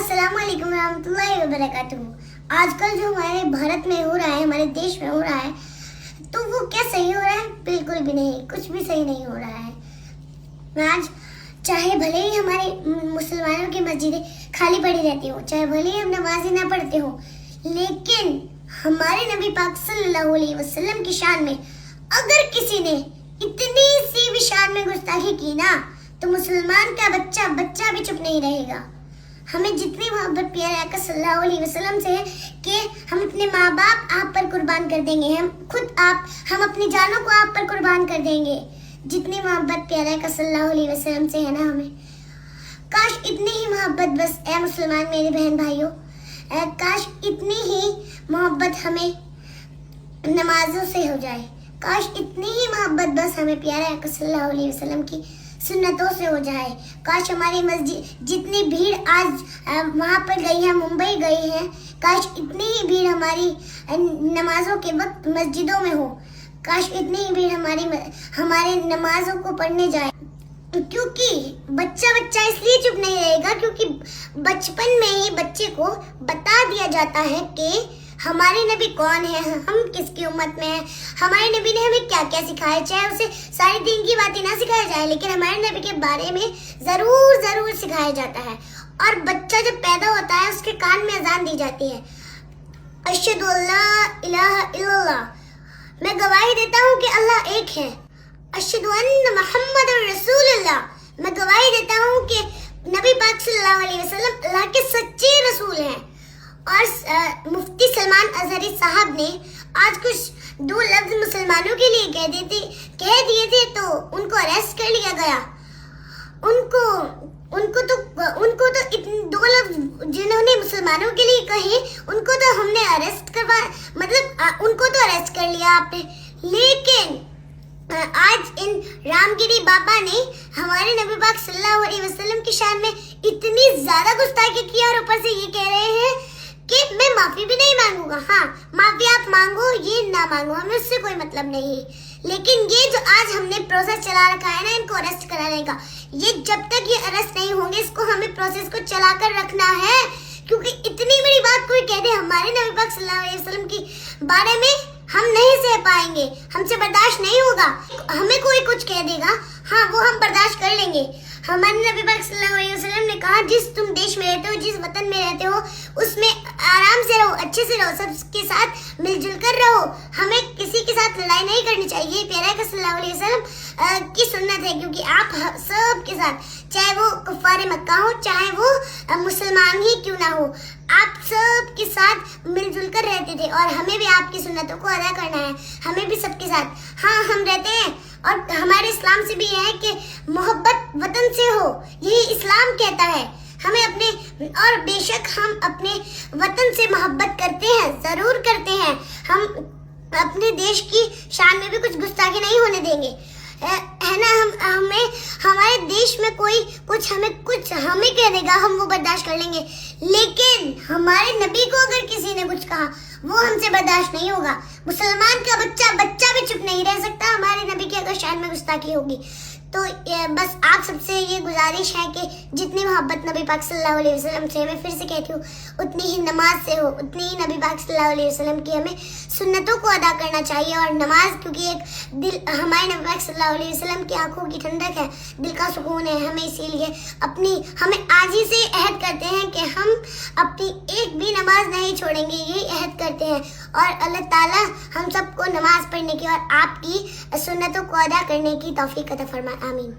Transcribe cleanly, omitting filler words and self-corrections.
अस्सलाम वालेकुम रहमतुल्लाहि व बरकातुहू। आजकल जो हमारे भारत में हो रहा है, हमारे देश में हो रहा है, तो वो क्या सही हो रहा है? बिल्कुल भी नहीं, कुछ भी सही नहीं हो रहा है। आज चाहे भले ही हमारे मुसलमानों की मस्जिदें खाली पड़ी रहती हो, चाहे भले ही हम नमाज ही ना पढ़ते हो, लेकिन हमारे नबी पाक सल्लल्लाहु अलैहि वसल्लम की शान में अगर किसी ने इतनी सी भी शान में गुस्ताखी की ना, तो मुसलमान का बच्चा भी चुप नहीं रहेगा। हमें जितनी मोहब्बत प्यारे आका सल्लल्लाहु अलैहि वसल्लम से है कि हम अपने माँ बाप आप पर कुर्बान कर देंगे, हम अपनी जानों को आप पर कुर्बान कर देंगे। जितनी मोहब्बत प्यारे आका सल्लल्लाहु अलैहि वसल्लम से है ना हमें, काश इतनी ही मोहब्बत बस ए मुसलमान मेरे बहन भाइयों, काश इतनी ही मोहब्बत हमें नमाजों से हो जाए। काश इतनी ही मोहब्बत बस हमें प्यारे आका सल्लल्लाहु अलैहि वसल्लम की सुन्नतों से हो जाए। काश हमारी मस्जिद जितनी भीड़ आज वहाँ पर गई है, मुंबई गई है, काश इतनी ही भीड़ हमारी नमाजों के वक्त मस्जिदों में हो। काश इतनी ही भीड़ हमारे नमाजों को पढ़ने जाए। क्योंकि बच्चा इसलिए चुप नहीं रहेगा क्योंकि बचपन में ही बच्चे को बता दिया जाता है कि हमारे नबी कौन है, हम किसकी उम्मत में हैं, हमारे नबी ने हमें क्या क्या सिखाया। चाहे उसे सारी दीन की बातें ना सिखाया जाए, लेकिन हमारे नबी के बारे में जरूर सिखाया जाता है। और बच्चा जब पैदा होता है उसके कान में अजान दी जाती है, अशहदु अल्ला इलाहा इल्लल्लाह, मैं गवाही देता हूँ कि अल्लाह एक है। अशहदु अन्ना मुहम्मदुर रसूलुल्लाह, मैं गवाही देता हूँ कि नबी पाक सल्लल्लाहु अलैहि वसल्लम अल्लाह के सच्चे रसूल हैं। और मुफ्ती सलमान अजहरी साहब ने आज कुछ दो लफ्ज मुसलमानों के लिए कह दिए थे तो उनको अरेस्ट कर लिया गया। उनको तो दो लफ्ज जिन्होंने मुसलमानों के लिए कहे उनको तो हमने अरेस्ट उनको तो अरेस्ट कर लिया आपने। लेकिन आज इन रामगिरी बाबा ने हमारे नबी पाक सल्लल्लाहु अलैहि वसल्लम की शान में इतनी ज्यादा गुस्ताखी की और ऊपर से ये कह रहे हैं कि मैं माफी भी नहीं मांगूंगा। हाँ, माफी आप मांगो, ये ना मांगो, हमें उससे कोई मतलब नहीं। लेकिन ये जो आज हमने प्रोसेस चला रखा है ना इनको अरेस्ट कराने का, ये जब तक ये अरेस्ट नहीं होंगे इसको हमें प्रोसेस को चला कर रखना है। क्योंकि इतनी बड़ी बात कोई कह दे हमारे नबी पाक सल्लल्लाहु अलैहि वसल्लम की बारे में, हम नहीं सह पाएंगे, हमसे बर्दाश्त नहीं होगा। हमें कोई कुछ कह देगा, हाँ वो हम बर्दाश्त कर लेंगे। हमारे नबी पाक सल्लल्लाहु अलैहि वसल्लम ने कहा जिस तुम देश में रहते हो, जिस वतन में रहते हो, उसमें आराम से रहो, अच्छे से रहो, सबके साथ मिलजुल कर रहो। हमें किसी के साथ लड़ाई नहीं करनी चाहिए। प्यारे आका सल्लल्लाहु अलैहि वसल्लम की सुन्नत है, क्योंकि आप सब के साथ, चाहे वो कुफ्फार मक्का हो, चाहे वो मुसलमान ही क्यों ना हो, आप सब के साथ मिलजुल कर रहते थे। और हमें भी आपकी सुन्नतों को अदा करना है, हमें भी सबके साथ हाँ हम रहते हैं। और हमारे इस्लाम से भी यह है कि मोहब्बत वतन से हो, यही इस्लाम कहता है। हमें और बेशक हम अपने वतन से मोहब्बत करते हैं, जरूर करते हैं। हम अपने देश की शान में भी कुछ गुस्ताखी नहीं होने देंगे, है ना। हमें हमारे देश में कोई कुछ हमें कह देगा, हम वो बर्दाश्त कर लेंगे। लेकिन हमारे नबी को अगर किसी ने कुछ कहा, वो हमसे बर्दाश्त नहीं होगा। मुसलमान का बच्चा भी चुप नहीं रह सकता हमारे नबी की अगर शान में गुस्ताखी होगी। तो बस आप सबसे ये गुजारिश है कि जितनी मोहब्बत नबी पाक सल्लल्लाहु अलैहि वसल्लम से, मैं फिर से कहती हूँ, उतनी ही नमाज से हो, उतनी ही नबी पाक सल्लल्लाहु अलैहि वसल्लम की हमें सुन्नतों को अदा करना चाहिए। और नमाज क्योंकि एक हमारे नबी पाक सल्लल्लाहु अलैहि वसल्लम की आंखों की ठंडक है, दिल का सुकून है। हमें इसीलिए हमें आज ही से अहद करते हैं कि हम अपनी एक भी नमाज नहीं छोड़ेंगे, यही अहद करते हैं। और अल्लाह ताला हम सबको नमाज पढ़ने की और आपकी सुन्नतों को अदा करने की तौफीक अता फरमाए। आमीन।